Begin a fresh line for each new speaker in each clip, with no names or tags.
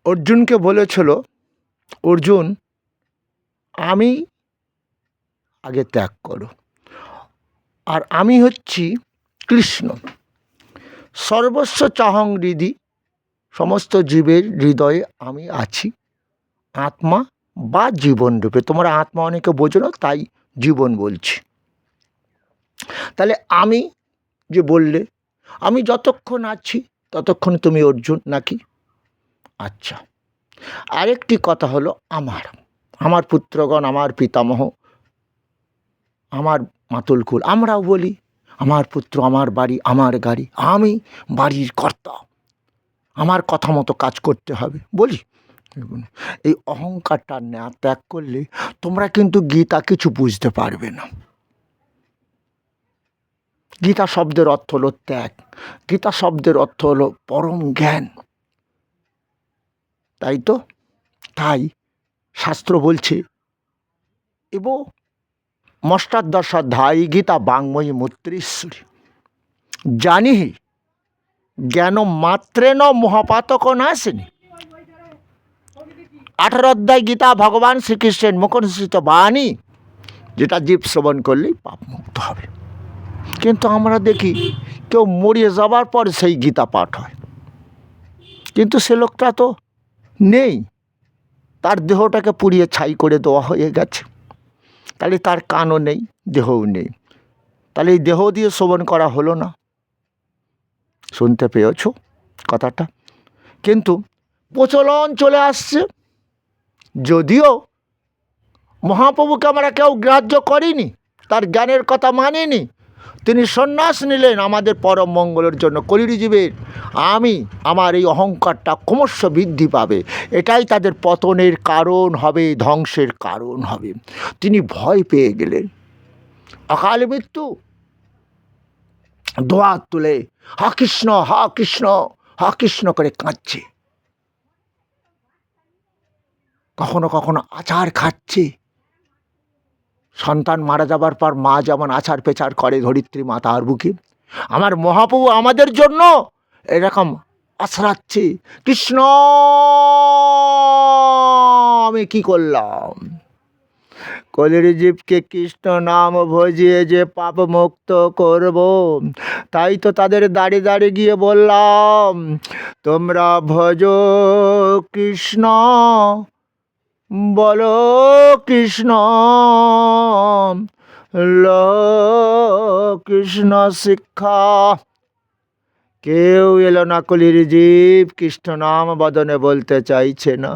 অর্জুনকে বলেছিল, অর্জুন আমি আগে ত্যাগ করো, আর আমি হচ্ছি কৃষ্ণ। সর্বস্ব চাহং হৃদি, সমস্ত জীবের হৃদয়ে আমি আছি, আত্মা বা জীবন রূপে। তোমরা আত্মা অনেকে বোঝো না, তাই জীবন বলছি। তাহলে আমি যে বললে, আমি যতক্ষণ আছি ততক্ষণ তুমি অর্জুন নাকি? আচ্ছা, আরেকটি কথা হলো আমার পুত্রগণ, আমার পিতামহ, আমার মাতুলকুল, আমরাও বলি আমার পুত্র, আমার বাড়ি, আমার গাড়ি, আমি বাড়ির কর্তা, আমার কথা মতো কাজ করতে হবে বলি। এই অহংকারটা না ত্যাগ করলে তোমরা কিন্তু গীতা কিছু বুঝতে পারবে না। গীতা শব্দের অর্থ হলো ত্যাগ, গীতা শব্দের অর্থ হলো পরম জ্ঞান। তাই তো, তাই শাস্ত্র বলছে, এব মষ্টাদশাধ্যায়ী গীতা বাংময়ী মূত্রেশ্বরী, জানি জ্ঞান মাত্রেণ মহাপাতক নাশিনী। 18 অধ্যায় গীতা ভগবান শ্রীকৃষ্ণের মুখনিসৃত বাণী, যেটা জীব শ্রবণ করলেই পাপ মুক্ত হবে। কিন্তু আমরা দেখি কেউ মরিয়ে যাবার পর সেই গীতা পাঠ হয়, কিন্তু সে লোকটা তো নেই, তার দেহটাকে পুড়িয়ে ছাই করে দেওয়া হয়ে গেছে। তাহলে তার কানও নেই, দেহও নেই, তাহলে এই দেহ দিয়ে শ্রবণ করা হলো না। শুনতে পেয়েছ কথাটা? কিন্তু প্রচলন চলে আসছে, যদিও মহাপ্রভুকে আমরা কেউ গ্রাহ্য করিনি, তার জ্ঞানের কথা মানিনি। তিনি সন্ন্যাস নিলেন আমাদের পরম মঙ্গলের জন্য। কলির জীবের আমার এই অহংকারটা ক্রমশ বৃদ্ধি পাবে, এটাই তাদের পতনের কারণ হবে, ধ্বংসের কারণ হবে। তিনি ভয় পেয়ে গেলেন, অকাল মৃত্যু দোয়া তুলে হা কৃষ্ণ হা কৃষ্ণ হা কৃষ্ণ করে কাঁদছে। কখনো কখনো আচার খাচ্ছে। সন্তান মারা যাবার পর মা যেমন আচার পেচার করে ধরিত্রী মাতার বুকে, আমার মহাপ্রভু আমাদের জন্য এরকম আছড়াচ্ছে, কৃষ্ণ আমি কি করলাম? কলির জীবকে কৃষ্ণ নাম ভজিয়ে যে পাপ মুক্ত করব, তাই তো তাদের দাঁড়িয়ে দাঁড়িয়ে গিয়ে বললাম, তোমরা ভজো কৃষ্ণ, বলো কৃষ্ণ, লো কৃষ্ণ শিক্ষা। কেউ এলো না, কলির জীব কৃষ্ণ নাম বদনে বলতে চাইছে না,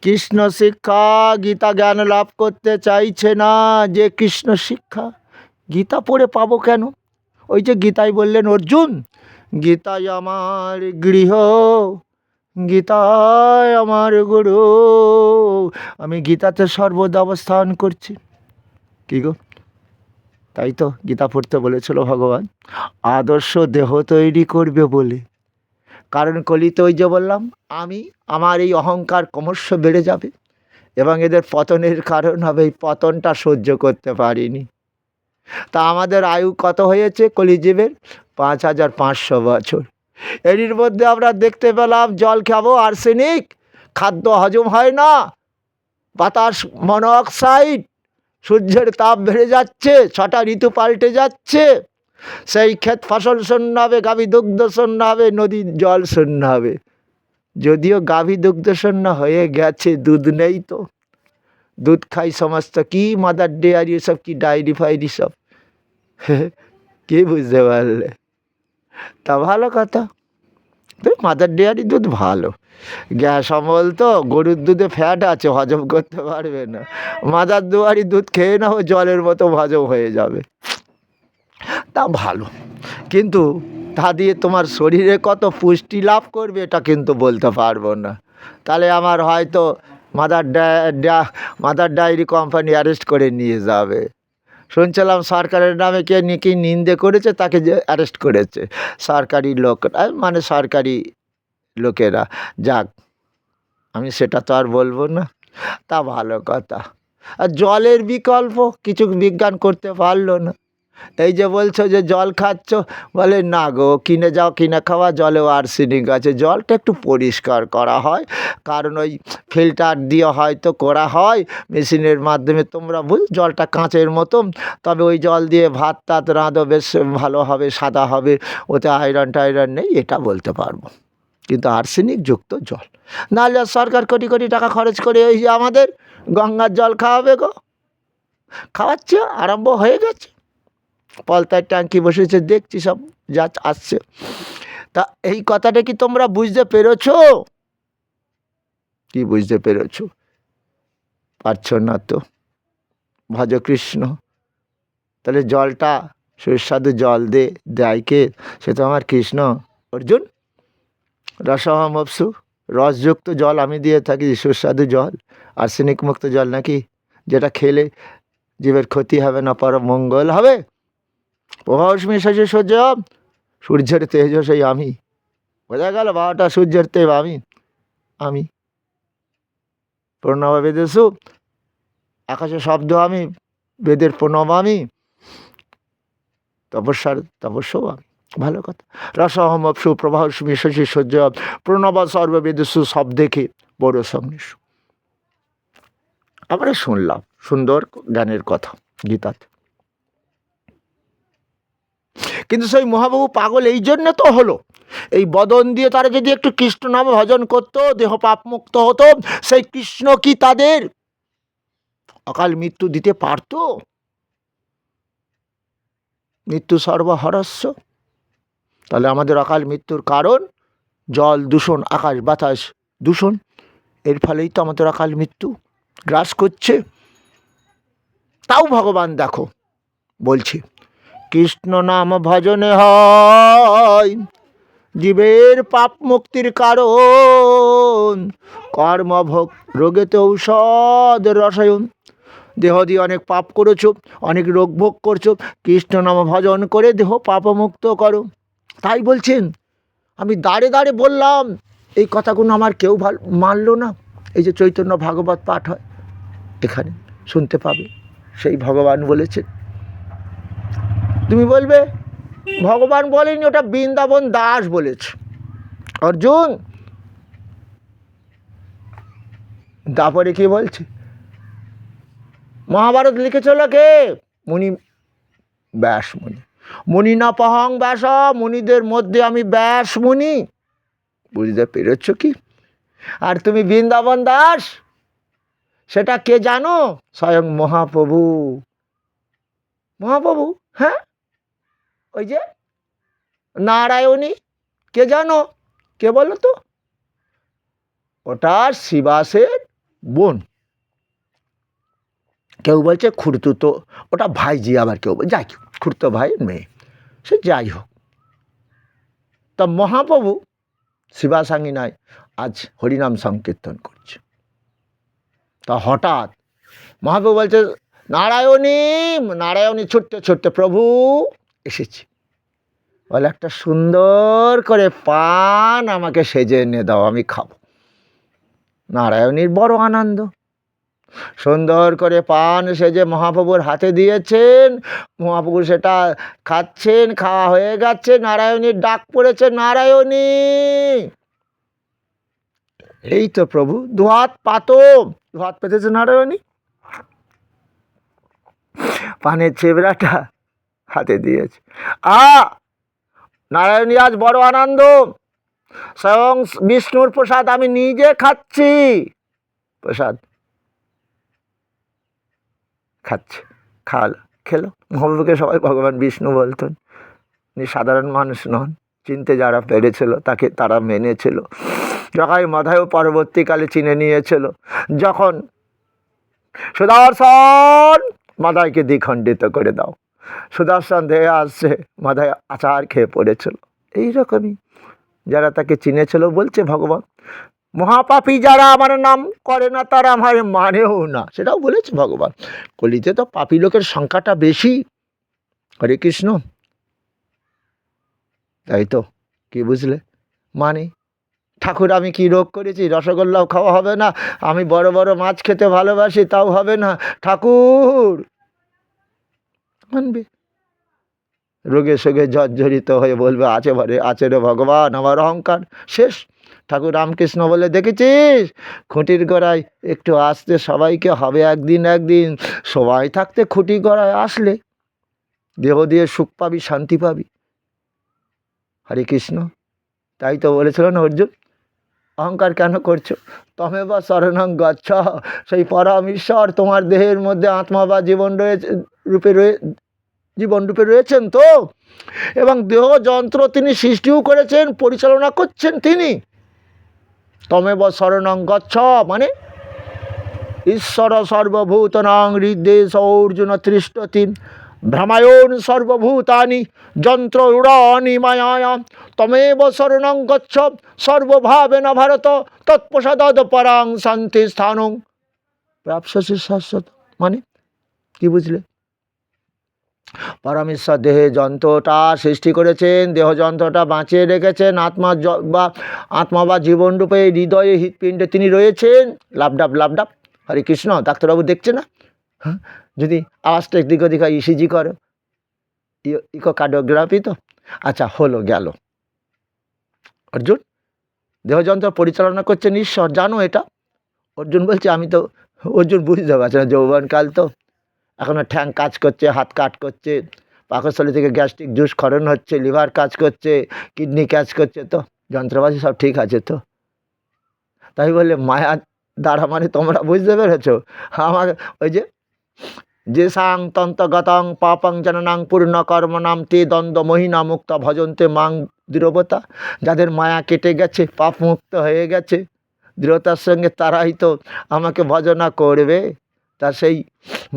কৃষ্ণ শিক্ষা গীতা জ্ঞান লাভ করতে চাইছে না। যে কৃষ্ণ শিক্ষা গীতা পড়ে পাবো কেন? ওই যে গীতায় বললেন, অর্জুন গীতায় আমার গৃহ, গীতায় আমার গুরু, আমি গীতাতে সর্বদা অবস্থান করছি। কি গো, তাই তো গীতা পড়তে বলেছিল ভগবান, আদর্শ দেহ তৈরি করবে বলে। কারণ কলিতে ওই যে বললাম, আমার এই অহংকার ক্রমশ বেড়ে যাবে এবং এদের পতনের কারণ হবে। এই পতনটা সহ্য করতে পারিনি। তা আমাদের আয়ু কত হয়েছে কলিজীবের? 5500 বছর। এর মধ্যে আমরা দেখতে পেলাম জল খাবো আর্সেনিক, খাদ্য হজম হয় না, বাতাস মনোঅক্সাইড, সূর্যের তাপ বেড়ে যাচ্ছে, 6টা ঋতু পাল্টে যাচ্ছে, সেই ক্ষেত ফসল শূন্য হবে, গাভী দুগ্ধ শূন্য হবে, নদীর জল শূন্য হবে। যদিও গাভী দুগ্ধ শূন্য হয়ে গেছে, দুধ নেই তো, দুধ খাই সমস্ত, কি মাদার ডেয়ারি সব, কি ডায়েরি ফাইরি সব, কি বুঝতে পারলে? তা ভালো কথা, মাদার ডেয়ারি দুধ ভালো, গ্যাস অমল তো, গরুর দুধে ফ্যাট আছে, হজম করতে পারবে না। মাদার ডেয়ারি দুধ খেয়ে নাও, জলের মতো হজম হয়ে যাবে, তা ভালো। কিন্তু তা দিয়ে তোমার শরীরে কত পুষ্টি লাভ করবে এটা কিন্তু বলতে পারবো না। তাহলে আমার হয়তো মাদার ডায়েরি কোম্পানি অ্যারেস্ট করে নিয়ে যাবে। শুনছিলাম সরকারের নামে কে নাকি নিন্দে করেছে, তাকে যে অ্যারেস্ট করেছে সরকারি লোক, মানে সরকারি লোকেরা। যাক, আমি সেটা তো আর বলবো না, তা ভালো কথা। আর জলের বিকল্প কিছু বিজ্ঞান করতে পারলো না, এই যে বলছো যে জল খাচ্ছ, বলে না গো, কিনে যাও, কিনে খাওয়া জলেও আর্সেনিক আছে। জলটা একটু পরিষ্কার করা হয়, কারণ ওই ফিল্টার দিয়ে হয়তো করা হয় মেশিনের মাধ্যমে, তোমরা জলটা কাঁচের মতন, তবে ওই জল দিয়ে ভাত টাত রাঁধো, বেশ ভালো হবে, সাদা হবে, ওতে আয়রন টায়রন নেই, এটা বলতে পারবো। কিন্তু আর্সেনিক যুক্ত জল, নাহলে সরকার কোটি কোটি টাকা খরচ করে ওই যে আমাদের গঙ্গার জল খাওয়াবে গো, খাওয়াচ্ছে, আরম্ভ হয়ে গেছে। পলতায় ট্যাঙ্কি বসেছে, দেখছি সব যা আসছে। তা এই কথাটা কি তোমরা বুঝতে পেরেছো? কি বুঝতে পেরেছো? পারছো না তো? ভজ কৃষ্ণ। তাহলে জলটা সুস্বাদু জল দেয় কে? সে তো আমার কৃষ্ণ। অর্জুন, রসমপসু, রসযুক্ত জল আমি দিয়ে থাকি, সুস্বাদু জল, আর্সেনিক মুক্ত জল নাকি, যেটা খেলে জীবের ক্ষতি হবে না, পরম মঙ্গল হবে। প্রভাবস্মি শশী সূর্য, সূর্যের তেজ সেই আমি। বোঝা গেল? 12টা সূর্যের তেজ আমি। প্রণব বেদেশু, আকাশে শব্দ আমি, বেদের প্রণব আমি, তপস্যাও আমি। ভালো কথা। রসহম অপসু প্রভাবস্মি শশী সূর্য, প্রণব সর্ববেদেশু, সব দেখে বড় সংনিষ্ঠ। আমরা শুনলাম সুন্দর জ্ঞানের কথা গীতাতে। কিন্তু সেই মহাবাবু পাগল এই জন্য তো হলো, এই বদন দিয়ে তারা যদি একটু কৃষ্ণ নাম ভজন করত, দেহ পাপমুক্ত হতো, সেই কৃষ্ণ কি তাদের অকাল মৃত্যু দিতে পারত? মৃত্যু সর্বহরস্য। তাহলে আমাদের অকাল মৃত্যুর কারণ জল দূষণ, আকাশ বাতাস দূষণ, এর ফলেই তো আমাদের অকাল মৃত্যু গ্রাস করছে। তাও ভগবান দেখো বলছে, কৃষ্ণ নাম ভজনে হয় জীবের পাপ মুক্তির কারণ, কর্মভোগ রোগেতে ঔষধ রসায়ন। দেহ দিয়ে অনেক পাপ করেছ, অনেক রোগ ভোগ করছো, কৃষ্ণ নাম ভজন করে দেহ পাপমুক্ত করো। তাই বলছেন, আমি দাঁড়ে দাঁড়ে বললাম, এই কথাগুলো আমার কেউ মানল না। এই যে চৈতন্য ভাগবত পাঠ হয়, এখানে শুনতে পাবে, সেই ভগবান বলেছেন। তুমি বলবে ভগবান বলেনি, ওটা বৃন্দাবন দাস বলেছে। অর্জুন, তারপরে কি বলছে? মহাভারত লিখেছিল কে? মুনি, ব্যাস মুনি। মুনি না পহং ব্যাস, মুনিদের মধ্যে আমি ব্যাস মুনি। বুঝতে পেরেছ কি? আর তুমি বৃন্দাবন দাস, সেটা কে জানো? স্বয়ং মহাপ্রভু। মহাপ্রভু, হ্যাঁ, ওই যে নারায়ণী, কে জানো? কে বলো তো? ওটা শিবাসের বোন। কেউ বলছে খুড়তুতো, ওটা ভাইজি, আবার কেউ যাই খুড়তো ভাইয়ের মেয়ে, সে যাই হোক। তা মহাপ্রভু শিবাসাঙ্গিনায় আজ হরিনাম সংকীর্তন করছে। তা হঠাৎ মহাপ্রভু বলছে, নারায়ণী, নারায়ণী ছুটতে ছুটতে, প্রভু এসেছি, বলে একটা সুন্দর করে পান আমাকে সেজে এনে দাও, আমি খাবো। নারায়ণীর বড় আনন্দ, সুন্দর করে পান সেজে মহাপ্রভুর হাতে দিয়েছেন। মহাপ্রভু সেটা খাচ্ছেন, খাওয়া হয়ে গেছে, নারায়ণীর ডাক পড়েছে, নারায়ণী। এই তো প্রভু, দুহাত পাতো, দুহাত পেতেছে নারায়ণী, পানের চেবড়াটা হাতে দিয়েছে। নারায়ণী আজ বড় আনন্দ, স্বয়ং বিষ্ণুর প্রসাদ আমি নিজে খাচ্ছি। প্রসাদ খাচ্ছে, খেলো। মহাপ্রভুকে সবাই ভগবান বিষ্ণু বলতেন, উনি সাধারণ মানুষ নন, চিনতে যারা পেরেছিল তারা মেনেছিল। জগাই মাধায়ও পরবর্তীকালে চিনে নিয়েছিল, যখন সুদর্শন মাধাইকে দ্বিখণ্ডিত করে দাও, সুদর্শন দেহে আসছে, মাধায় আচার খেয়ে পড়েছিল। এইরকমই যারা তাকে চিনেছিল, বলছে ভগবান, মহাপাপী যারা আমার নাম করে না তারা আমার মানেও না, সেটাও বলেছে ভগবান। কলিতে তো পাপী লোকের সংখ্যাটা বেশি। হরে কৃষ্ণ। তাই তো, কি বুঝলে? মানে ঠাকুর আমি কি রোগ করেছি? রসগোল্লাও খাওয়া হবে না, আমি বড় বড় মাছ খেতে ভালোবাসি, তাও হবে না, ঠাকুর মানবে। রোগে সোগে জর্জরিত হয়ে বলবে আছে রে ভগবান, আমার অহংকার শেষ। ঠাকুর রামকৃষ্ণ বলে, দেখেছিস খুঁটির গোড়ায় একটু আসতে সবাইকে হবে একদিন একদিন, সবাই থাকতে খুঁটি গোড়ায় আসলে দেহ দিয়ে সুখ পাবি, শান্তি পাবি। হরে কৃষ্ণ। তাই তো বলেছিল না অর্জুন, অহংকার কেন করছো? তমেব শরণং গচ্ছ, সেই পরমেশ্বর তোমার দেহের মধ্যে আত্মা বা জীবন রূপে রয়েছেন তো, এবং দেহ যন্ত্র তিনি সৃষ্টিও করেছেন, পরিচালনা করছেন তিনি। তমেব শরণং গচ্ছ মানে ঈশ্বর সর্বভূতানাং হৃদ্দেশ অর্জুন তিষ্ঠতি ভ্রমায়ণ সর্বভূতানি যন্ত্ররূঢ়ানি মায়ায়া তমেব শরণং গচ্ছ সর্বভাবেন ভারত তৎপ্রসাদাৎ পরাং শান্তি স্থানং প্রাপ্স্যসি শাশ্বত। মানে কি বুঝলে? পরমেশ্বর দেহে যন্ত্রটা সৃষ্টি করেছেন, দেহ যন্ত্রটা বাঁচিয়ে রেখেছেন, আত্মা বা জীবনরূপে হৃদয়ে হৃৎপিণ্ডে তিনি রয়েছেন। লাভডাব। হরে কৃষ্ণ। ডাক্তারবাবু দেখছে না? হ্যাঁ, যদি আওয়াজটা একদিক ওদিক হয়, ইসিজি করো, ইকোকার্ডিওগ্রাফি তো। আচ্ছা, হলো গেল। অর্জুন, দেহযন্ত্র পরিচালনা করছেন ঈশ্বর, জানো এটা? অর্জুন বলছে আমি তো, অর্জুন বুঝতে পারছে না, যৌবনকাল তো, এখনও ঠ্যাং কাজ করছে, হাত কাজ করছে, পাকস্থলী থেকে গ্যাস্ট্রিক জুস ক্ষরণ হচ্ছে, লিভার কাজ করছে, কিডনি কাজ করছে, তো যন্ত্রপাতি সব ঠিক আছে তো। তাই বললে মায়া দ্বারা মানে তোমরা বুঝতে পেরেছো? আমার ওই যে সাং তন্তগতং পাপং জননাং পূর্ণ কর্মনাম তে দ্বন্দ্ব মহিনা মুক্ত ভজন্তে মাং দৃঢ়তা, যাদের মায়া কেটে গেছে, পাপ মুক্ত হয়ে গেছে দৃঢ়তার সঙ্গে, তারাই তো আমাকে ভজনা করবে। তা সেই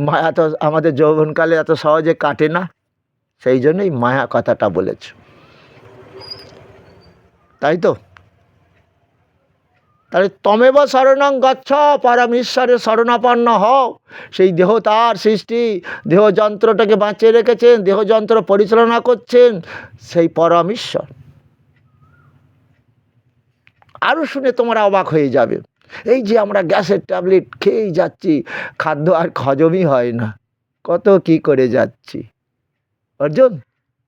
মায়া তো আমাদের যৌবনকালে এত সহজে কাটে না, সেই জন্যই মায়া কথাটা বলেছ, তাই তো। তাহলে তমেব শরণং গচ্ছ, পরমেশ্বরের শরণাপন্ন হও। সেই দেহ তার সৃষ্টি, দেহ যন্ত্রটাকে বাঁচিয়ে রেখেছেন, দেহ যন্ত্র পরিচালনা করছেন সেই পরমেশ্বর। আরও শুনে তোমরা অবাক হয়ে যাবে, এই যে আমরা গ্যাসের ট্যাবলেট খেয়েই যাচ্ছি, খাদ্য আর হজমই হয় না, কত কি করে যাচ্ছি। অর্জুন,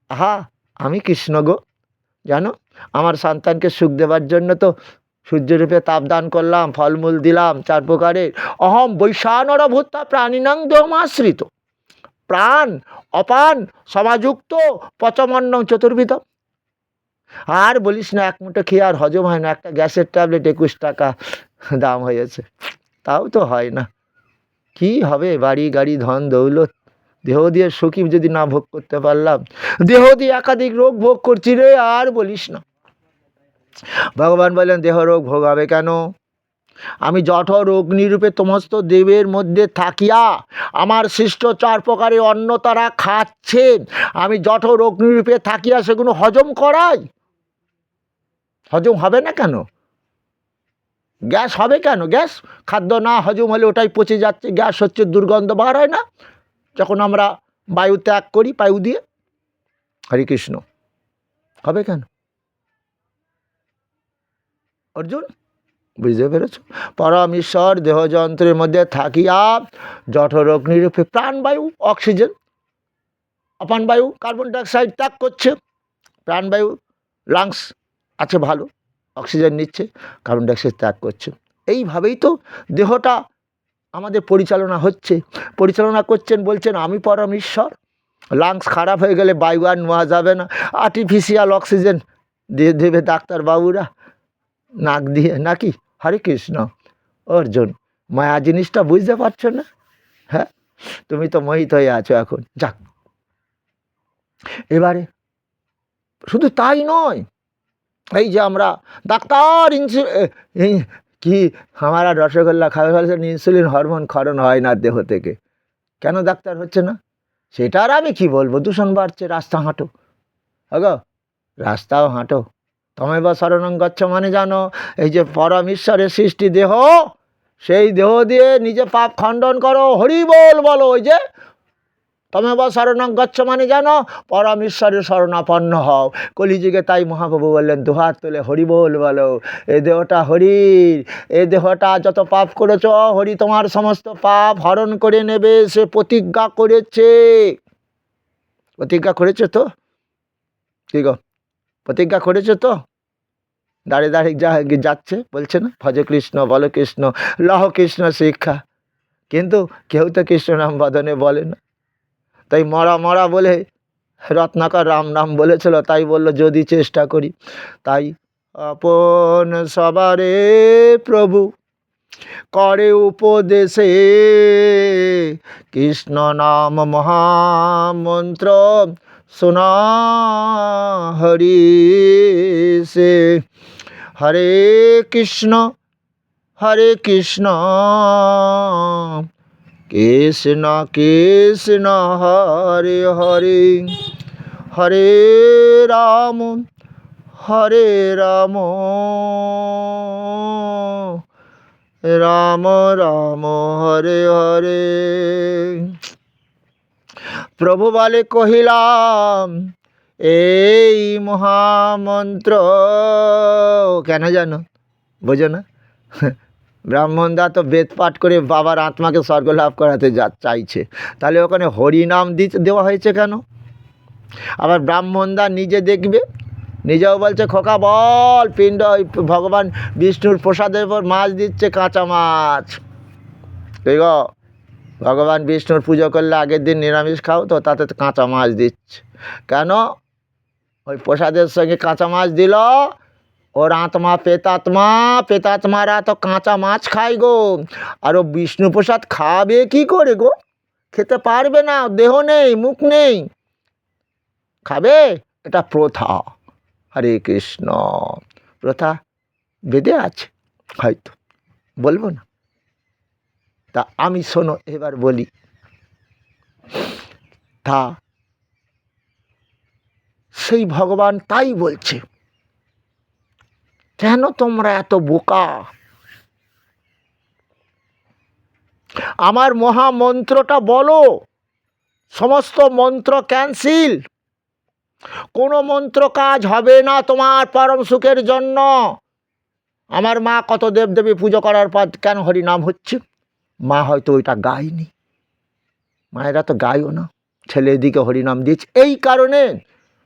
আহা আমি কৃষ্ণ গো, জানো আমার সন্তানকে সুখ দেবার জন্য তো সূর্যরূপে তাপদান করলাম, ফলমূল দিলাম 4 প্রকারের। অহম বৈশ্বানর ভূতা প্রাণিনাং দেহমাশ্রিত, প্রাণ অপান সমাযুক্ত পচমন্নং চতুর্বিধম। আর বলিস না, এক মুঠো খেয়ে আর হজম হয় না, একটা গ্যাসের ট্যাবলেট 21 টাকা দাম হয়েছে, তাও তো হয় না। কি হবে বাড়ি গাড়ি ধন দৌলত, দেহ দিয়ে সুখী যদি না ভোগ করতে পারলাম, দেহ দিয়ে একাধিক রোগ ভোগ করছি রে, আর বলিস না। ভগবান বলেন দেহ রোগ ভোগ হবে কেন? আমি জঠর অগ্নিরূপে সমস্ত দেবের মধ্যে থাকিয়া আমার সৃষ্ট 4 প্রকারের অন্ন তারা খাচ্ছেন, আমি জঠর অগ্নিরূপে থাকিয়া সেগুলো হজম করাই। হজম হবে না কেন? গ্যাস হবে কেন? গ্যাস খাদ্য না হজম হলে ওটাই পচে যাচ্ছে, গ্যাস হচ্ছে, দুর্গন্ধ বার হয় না যখন আমরা বায়ু ত্যাগ করি বায়ু দিয়ে। হরে কৃষ্ণ। হবে কেন? অর্জুন বুঝতে পেরেছ? পরমেশ্বর দেহযন্ত্রের মধ্যে থাকিয়া জঠর অগ্নিরূপে প্রাণবায়ু, অক্সিজেন, অপানবায়ু কার্বন ডাইঅক্সাইড ত্যাগ করছে। প্রাণবায়ু লাংস আছে ভালো, অক্সিজেন নিচ্ছে, কার্বন ডাইঅক্সাইড ত্যাগ করছে। এইভাবেই তো দেহটা আমাদের পরিচালনা হচ্ছে, পরিচালনা করছেন। বলছেন আমি পরমেশ্বর। লাংস খারাপ হয়ে গেলে বায়ু আর নেওয়া যাবে না, আর্টিফিশিয়াল অক্সিজেন দিয়ে দেবে ডাক্তারবাবুরা নাক দিয়ে নাকি। হরে কৃষ্ণ। অর্জুন, মায়া জিনিসটা বুঝতে পারছো না? হ্যাঁ, তুমি তো মোহিত হয়ে আছো এখন। যাক, এবারে শুধু তাই নয়, এই যে আমরা ডাক্তার কি আমার আর রসগোল্লা খাওয়া ফেলছেন, ইনসুলিন হরমোন ক্ষরণ হয় না দেহ থেকে, কেন ডাক্তার হচ্ছে না? সেটা আর আমি কি বলবো, দূষণ বাড়ছে, রাস্তা হাঁটো আগো, রাস্তাও হাঁটো। তমেব শরণং গচ্ছ মানে জানো, এই যে পরমেশ্বরের সৃষ্টি দেহ, সেই দেহ দিয়ে নিজে পাপ খণ্ডন করো, হরি বল বলো। ওই যে তমেব শরণং গচ্ছ মানে জানো পরমেশ্বরের শরণাপন্ন হও। কলিযুগে তাই মহাপ্রভু বললেন দুহাত তুলে হরি বল বলো। এই দেহটা হরির, এই দেহটা যত পাপ করেছ হরি তোমার সমস্ত পাপ হরণ করে নেবে, সে প্রতিজ্ঞা করেছে। প্রতিজ্ঞা করেছে তো, কী গো, প্রতিজ্ঞা করেছো তো? দাঁড়িয়ে দাঁড়িয়ে যাচ্ছে, বলছে না ভজ কৃষ্ণ বল কৃষ্ণ লহ কৃষ্ণ শিক্ষা, কিন্তু কেউ তো কৃষ্ণ নাম বদনে বলে না। তাই মরা মরা বলে রত্নাকর রাম নাম বলেছিল, তাই বলল যদি চেষ্টা করি। তাই আপন সবারে প্রভু করে উপদেশে, কৃষ্ণ নাম মহামন্ত্র শোনা হরি সে। হরে কৃষ্ণ কৃষ্ণ কৃষ্ণ হরে হরে, হরে রাম রাম রাম হরে হরে। প্রভু বলে কহিলাম এই মহামন্ত্র, কেন জানো? বোঝো না? ব্রাহ্মণদা তো বেদ পাঠ করে বাবার আত্মাকে স্বর্গ লাভ করাতে চাইছে, তাহলে ওখানে হরিনাম দেওয়া হয়েছে কেন? আবার ব্রাহ্মণদা নিজে দেখবে, নিজেও বলছে খোকা বল পিণ্ড ভগবান বিষ্ণুর প্রসাদের পর মাছ দিচ্ছে, কাঁচা মাছ। ঠিক, ভগবান বিষ্ণুর পুজো করলে আগের দিন নিরামিষ খাও তো, তাতে কাঁচা মাছ দিচ্ছে কেন? ওই প্রসাদের সঙ্গে কাঁচা মাছ দিল, ওর আত্মা প্রেতাত্মারা তো কাঁচা মাছ খায় গো, আর ও বিষ্ণু প্রসাদ খাবে কি করে গো? খেতে পারবে না, দেহ নেই, মুখ নেই, খাবে? এটা প্রথা। হরে কৃষ্ণ, প্রথা বেদে আছে, হয়তো বলবো না। তা আমি শোনো এবার বলি, তা সেই ভগবান তাই বলছে, কেন তোমরা এত বোকা? আমার মহামন্ত্রটা বলো, সমস্ত মন্ত্র ক্যান্সেল, কোনো মন্ত্র কাজ হবে না তোমার পরম সুখের জন্য। আমার মা কত দেবদেবী পুজো করার পর কেন হরিনাম হচ্ছে? মা হয়তো ওইটা গায়নি, মায়েরা তো গায়ও না, ছেলে এদিকে হরিনাম দিচ্ছে, এই কারণে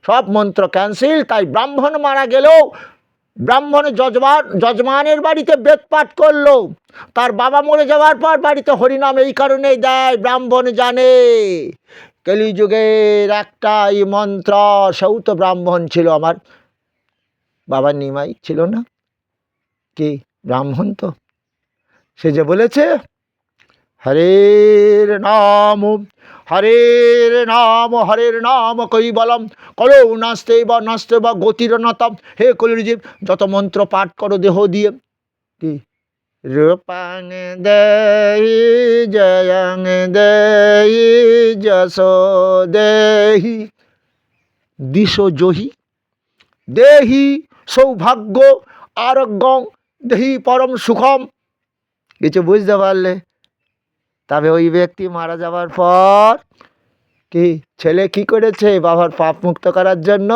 সব মন্ত্র ক্যান্সেল। তাই ব্রাহ্মণ মারা গেলেও ব্রাহ্মণ যজমানের বাড়িতে বেদ পাঠ করলো, তার বাবা মরে যাওয়ার পর বাড়িতে হরিনাম এই কারণেই দেয়, ব্রাহ্মণ জানে কলিযুগের একটাই মন্ত্র, সেও তো ব্রাহ্মণ ছিল, আমার বাবার নিমাই ছিল না কি ব্রাহ্মণ? তো সে যে বলেছে হরের নাম হরের নাম কৈবলম করো নাস্তে বা গতির নতম। হে কলিজীব, যত মন্ত্র পাঠ করো দেহ দিয়ে, কি রূপাং দেহি জয়ং দেহি যশো দেহি দিশো জহি দেহি সৌভাগ্য আরোগ্যং দেহি পরম সুখম। কিছু বুঝতে পারলে? তবে ওই ব্যক্তি মারা যাওয়ার পর কি ছেলে কি করেছে বাবার পাপ মুক্ত করার জন্য?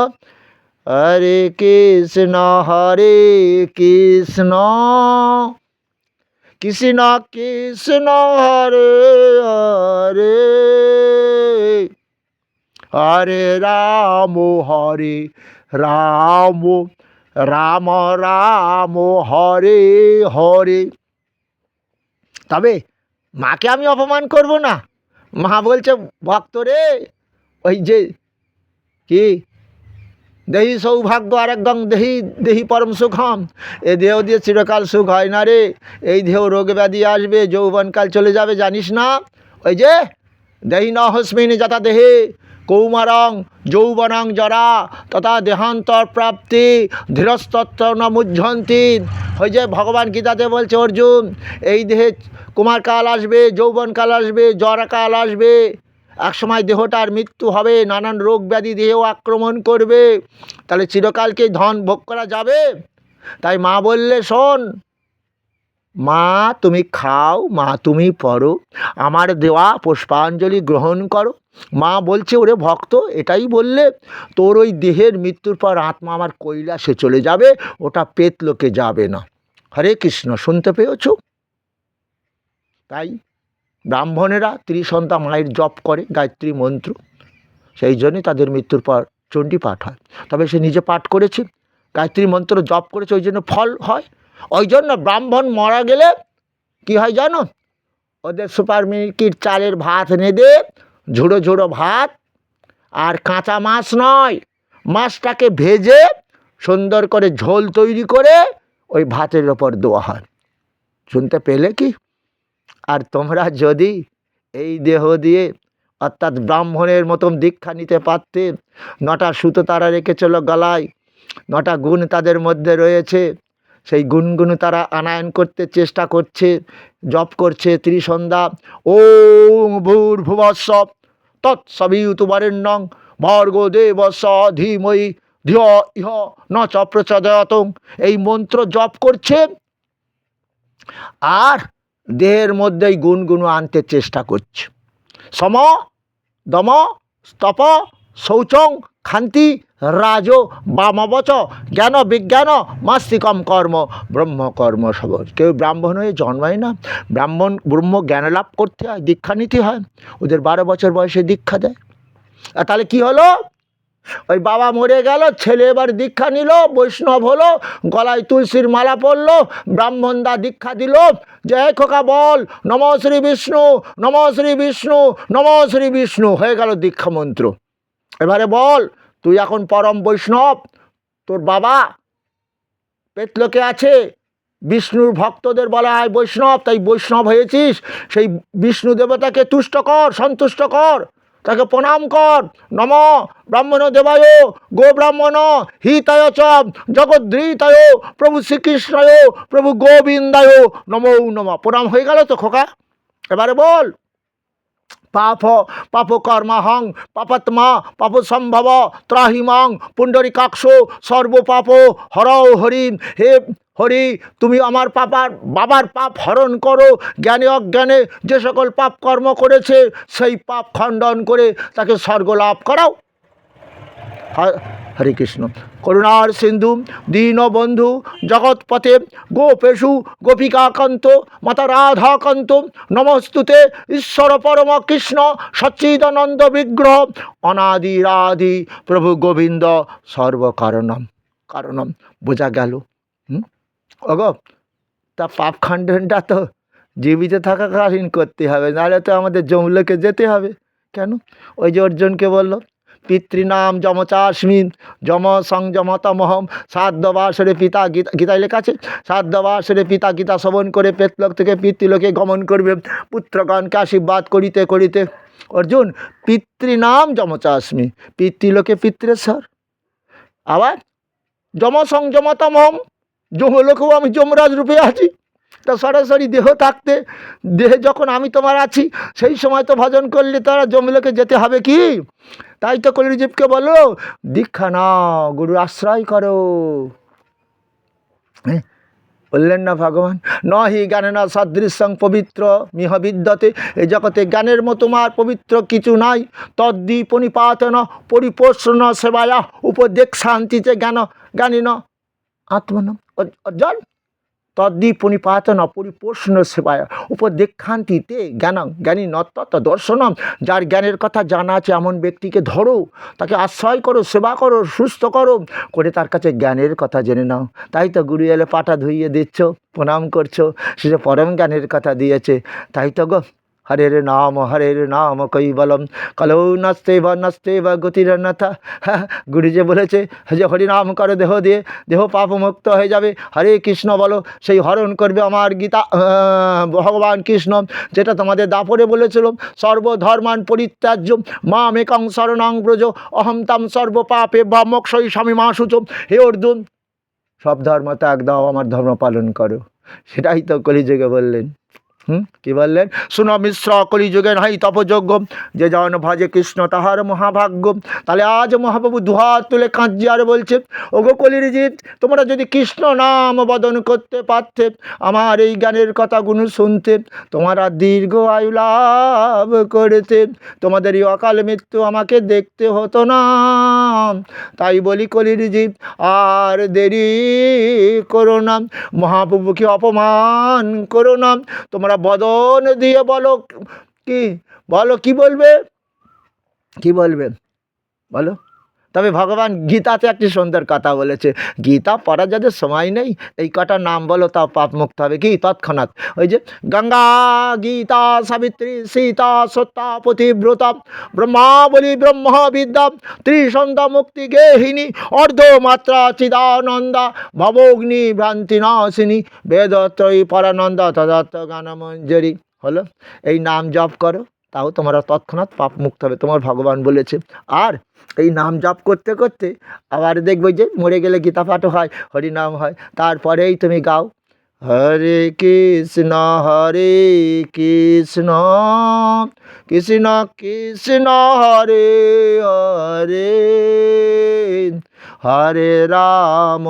হরে কৃষ্ণ কৃষ্ণ কৃষ্ণ হরে হরে, হরে রাম রাম রাম রাম হরে হরে। তবে মাকে আমি অপমান করব না। মা বলছে ভক্ত রে, ওই যে কি দেহি সৌভাগ্য আর একদম দেহি পরম সুখম, এ দেহ দিয়ে চিরকাল সুখ হয় না রে, এই দেহ রোগ ব্যাধি আসবে, যৌবনকাল চলে যাবে, জানিস না? ওই যে দেহি ন হস্মিন যথা দেহে কৌমারং যৌবনং জরা তথা দেহান্তর প্রাপ্তি ধীরস্তত্ব ন মুহ্যন্তি। ওই যে ভগবান গীতাতে বলছে অর্জুন, এই দেহে কুমারকাল আসবে, যৌবনকাল আসবে, জরাকাল আসবে, একসময় দেহটার মৃত্যু হবে, নানান রোগ ব্যাধি দেহেও আক্রমণ করবে, তাহলে চিরকালকে ধন ভোগ করা যাবে? তাই মা বললে শোন মা, তুমি খাও, মা তুমি পড়ো, আমার দেওয়া পুষ্পাঞ্জলি গ্রহণ করো। মা বলছে ওরে ভক্ত, এটাই বললে তোর ওই দেহের মৃত্যুর পর আত্মা আমার কৈলাসে চলে যাবে, ওটা প্রেতলোকে যাবে না। হরে কৃষ্ণ, শুনতে পেয়েছ? তাই ব্রাহ্মণেরা ত্রিসন্ধ্যা মায়ের জপ করে গায়ত্রী মন্ত্র, সেই জন্যই তাদের মৃত্যুর পর চণ্ডী পাঠ হয়। তবে সে নিজে পাঠ করেছে, গায়ত্রী মন্ত্র জপ করেছে, ওই জন্য ফল হয়। ওই জন্য ব্রাহ্মণ মারা গেলে কি হয় জানো, ওদের সুপার মিনিকির চালের ভাত এনে দে, ঝুড়ো ঝুড়ো ভাত, আর কাঁচা মাছ নয়, মাছটাকে ভেজে সুন্দর করে ঝোল তৈরি করে ওই ভাতের ওপর দেওয়া হয়। শুনতে পেলে কি? আর তোমরা যদি এই দেহ দিয়ে অর্থাৎ ব্রাহ্মণের মতন দীক্ষা নিতে পারতে, 9টা সুতো তারা রেখেছিল গলায়, 9টা গুণ তাদের মধ্যে রয়েছে, সেই গুণগুলো তারা আনায়ন করতে চেষ্টা করছে, জপ করছে ত্রিসন্ধ্যা। ওং ভূর্ভুবস্সঃ তৎসবিতুর্বরেণ্যং ভর্গো দেবস্য ধীমহি ধিয়ো ইহ ন চ প্রচোদয়াৎ, এই মন্ত্র জপ করছে আর দেহের মধ্যে এই গুণগুলো আনতে চেষ্টা করছে। সম দম স্তপ শৌচং ক্ষান্তি রাজ বামবচ জ্ঞান বিজ্ঞান মাস্তিকম কর্ম ব্রহ্মকর্ম সব। কেউ ব্রাহ্মণ হয়ে জন্মায় না, ব্রহ্ম জ্ঞান লাভ করতে হয়, দীক্ষা নিতে হয়। ওদের 12 বছর বয়সে দীক্ষা দেয়। আর তাহলে কি হলো, ওই বাবা মরে গেল, ছেলে এবার দীক্ষা নিল, বৈষ্ণব হলো, গলায় তুলসীর মালা পরলো, ব্রাহ্মণদা দীক্ষা দিল, যে খোকা বল নম শ্রী বিষ্ণু, নম শ্রী বিষ্ণু, নম শ্রী বিষ্ণু, হয়ে গেল দীক্ষা মন্ত্র। এবারে বল, তুই এখন পরম বৈষ্ণব, তোর বাবা পেতলোকে আছে, বিষ্ণুর ভক্তদের বলা হয় বৈষ্ণব, তাই বৈষ্ণব হয়েছিস, সেই বিষ্ণু দেবতাকে তুষ্ট কর, সন্তুষ্ট কর, তাকে প্রণাম কর। নম ব্রাহ্মণ দেবায় গো ব্রাহ্মণ হিতায় চ জগদ্রীতায় প্রভু শ্রীকৃষ্ণায় প্রভু গোবিন্দায় নমো নম। প্রণাম হয়ে গেল তো খোকা? এবারে বল, পাপ পাপ কর্মাহং পাপাত্মা পাপ সম্ভব ত্রাহিমাং পুণ্ডরিকাক্ষ সর্বপাপ হরও হরিণ। হে হরি, তুমি আমার বাবার পাপ হরণ করো, জ্ঞানে অজ্ঞানে যে সকল পাপ কর্ম করেছে সেই পাপ খণ্ডন করে তাকে স্বর্গ লাভ করাও। হরে কৃষ্ণ। করুণার সিন্ধু দীনবন্ধু জগৎপথে গোপেশু গোপিকাকান্ত মাতা রাধাকান্ত নমস্তুতে ঈশ্বর পরম কৃষ্ণ সচ্চিদানন্দ বিগ্রহ অনাদিরাদি প্রভু গোবিন্দ সর্বকারণম। কারণম বোঝা গেল। ওগো, তা পাপ খণ্ডনটা তো জীবিত থাকাকালীন করতে হবে, নাহলে তো আমাদের যমলোকে যেতে হবে। কেন? ওই যে অর্জুনকে বলল, পিতৃনাম যমচাস্মি যম সংযমতমহম, সাধ্যবাসরে পিতা, গীতায় লেখা আছে, সাধ্যবাসরে পিতা গীতা শ্রবণ করে পেতলোক থেকে পিতৃলোকে গমন করবে পুত্রগণকে আশীর্বাদ করিতে করিতে। অর্জুন, পিতৃনাম যমচাস্মি, পিতৃলোকে পিতৃস্বর, আবার যম সংযমতমহম, যমলোকেও আমি যমরাজ রূপে আছি। তা সরাসরি দেহ থাকতে, দেহে যখন আমি তোমার আছি, সেই সময় তো ভজন করলে তারা যমলোকে যেতে হবে কি? তাই তো কলিজীবকে বলো, দীক্ষা নাও, গুরু আশ্রয় করো। বললেন না ভগবান, নহি জ্ঞানেন সদৃশং পবিত্র মিহ বিদ্যতে, এই জগতে জ্ঞানের মতো আর পবিত্র কিছু নাই। তদ্দি পরিপাতন পরিপোষণ সেবায়া উপদেক শান্তিতে জ্ঞানীন আত্মন অর্জন। তদ্দি পরিপাতন পরিপোষণ সেবায় উপদেক্ষান্তিতে জ্ঞানী নত্তত দর্শনম। যার জ্ঞানের কথা জানা আছে এমন ব্যক্তিকে ধরো, তাকে আশ্রয় করো, সেবা করো, সুস্থ করো, করে তার কাছে জ্ঞানের কথা জেনে নাও। তাই তো গুরু এলে পাটা ধুইয়ে দিচ্ছ, প্রণাম করছো, সে যে পরম জ্ঞানের কথা দিয়েছে। তাই তো গো, হরের নাম কৈবলম কলৌ নস্তে বা গতিরন্যথা। হ্যাঁ, গুরু যে বলেছে যে হরিনাম করো দেহ দিয়ে, দেহ পাপমুক্ত হয়ে যাবে। হরে কৃষ্ণ বলো, সেই হরণ করবে আমার গীতা ভগবান কৃষ্ণ, যেটা তোমাদের দাপরে বলেছিল, সর্বধর্মান পরিত্যাজ্য মামেকং শরণং ব্রজ অহম তাম সর্বপাপে মোক্ষয়ী স্বামী মা সূচ। হে অর্জুন, সব ধর্ম ত্যাগ দাও, আমার ধর্ম পালন করো। সেটাই তো কলিযুগে বললেন। কি বললেন? শুনো মিশ্র, কলিযুগে নাই তপযোগ্য, যে জন ভজে কৃষ্ণ তাহার মহাভাগ্য। তাহলে আজ মহাপ্রভু দুহাত তুলে কাঁদছে আর বলছে, ওগো কলির জিত, তোমরা যদি কৃষ্ণ নাম বদন করতে পারতে, আমার এই জ্ঞানের কথাগুলো শুনতে, তোমরা দীর্ঘ আয়ু লাভ করতে, তোমাদের এই অকাল মৃত্যু আমাকে দেখতে হতো না। তাই বলি কলির জিত, আর দেরি করো না, মহাপ্রভুকে অপমান করো না। তোমরা বদন দিয়ে বলো, কি বলো, কি বলবে, কি বলবে বলো? তবে ভগবান গীতাতে একটি সুন্দর কথা বলেছে, গীতা পড়ার যাদের সময় নেই এই কটা নাম বলো, তাও পাপ মুক্ত হবে। কি তৎক্ষণাৎ? ওই যে গঙ্গা, গীতা, সাবিত্রী, সীতা, সত্যা, পতিব্রতা, ব্রহ্মাবলী, ব্রহ্ম বিদ্যা, ত্রিসন্ধ্যা, মুক্তি গেহিনী, অর্ধমাত্রা, চিদানন্দা, ভবগ্নি ভ্রান্তি নাশিনী, বেদত্রয়ী পরানন্দা, তদাত্ম জ্ঞানমঞ্জরি। হলো, এই নাম জপ করো, তাও তোমরা তৎক্ষণাৎ পাপ মুক্ত হবে, তোমার ভগবান বলেছে। আর এই নাম জপ করতে করতে আবার দেখবে যে মরে গেলে গীতা পাঠও হয়, হরিনাম হয়, তারপরেই তুমি গাও হরে কৃষ্ণ কৃষ্ণ কৃষ্ণ কৃষ্ণ হরে হরে, হরে রাম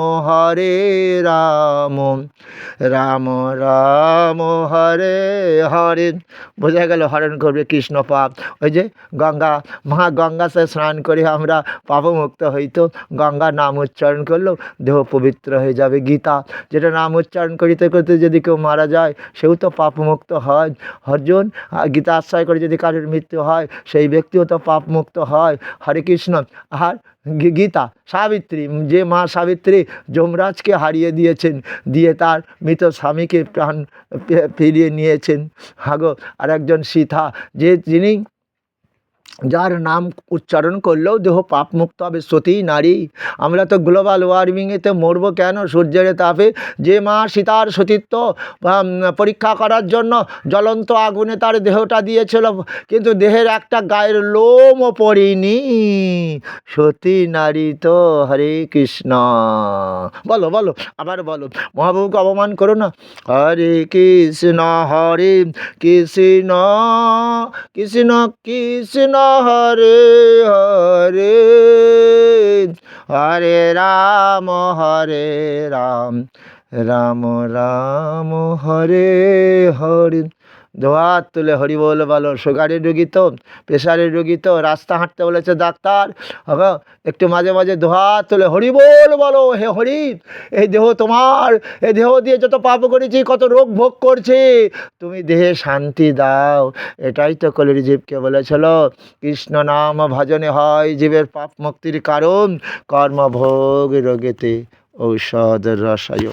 রাম রাম হরে হরে। বোঝা গেল হরণ করবে কৃষ্ণ পাপ। ওই যে গঙ্গা, মা গঙ্গা সে স্নান করে আমরা পাপমুক্ত হইতো, গঙ্গা নাম উচ্চারণ করলেও দেহ পবিত্র হয়ে যাবে। গীতা, যেটা নাম উচ্চারণ করিতে করতে যদি কেউ মারা যায় সেও তো পাপমুক্ত হয়। অর্জুন, গীতা আশ্রয় করে যদি কারোর মৃত্যু হয় সেই ব্যক্তিও তো পাপমুক্ত হয়। হরে কৃষ্ণ। আর গীতা, সাবিত্রী, যে মা সাবিত্রী যমরাজকে হারিয়ে দিয়েছেন, দিয়ে তার মৃত স্বামীকে প্রাণ ফিরিয়ে নিয়েছেন। হাগো, আর একজন সীতা, যিনি, যার নাম উচ্চারণ করলেও দেহ পাপ মুক্ত হবে, সতী নারী। আমরা তো গ্লোবাল ওয়ার্মিংয়েতে মরবো কেন, সূর্যের তাপে? যে মা সীতার সতীত্ব পরীক্ষা করার জন্য জ্বলন্ত আগুনে তার দেহটা দিয়েছিল, কিন্তু দেহের একটা গায়ের লোমও পড়েনি, সতী নারী তো। হরে কৃষ্ণ। বলো বলো, আবার বলো, মহাপ্রভুকে অপমান করো না। হরে কৃষ্ণ কৃষ্ণ কৃষ্ণ কৃষ্ণ হরে হরে, হরে রাম রাম রাম হরে হরে। দোয়াত তুলে হরি বল বলো। সুগারের রোগী তো, প্রেশারের রোগী তো, রাস্তা হাঁটতে বলেছে ডাক্তার, একটু মাঝে মাঝে দোয়াত তুলে হরি বল বলো। হে হরি, এই দেহ তোমার, এই দেহ দিয়ে যত পাপ করেছি, কত রোগ ভোগ করছে, তুমি দেহে শান্তি দাও। এটাই তো কলির জীবকে বলেছিল, কৃষ্ণ নাম ভজনে হয় জীবের পাপ মুক্তির কারণ, কর্মভোগ রোগেতে ঔষধ রসায়।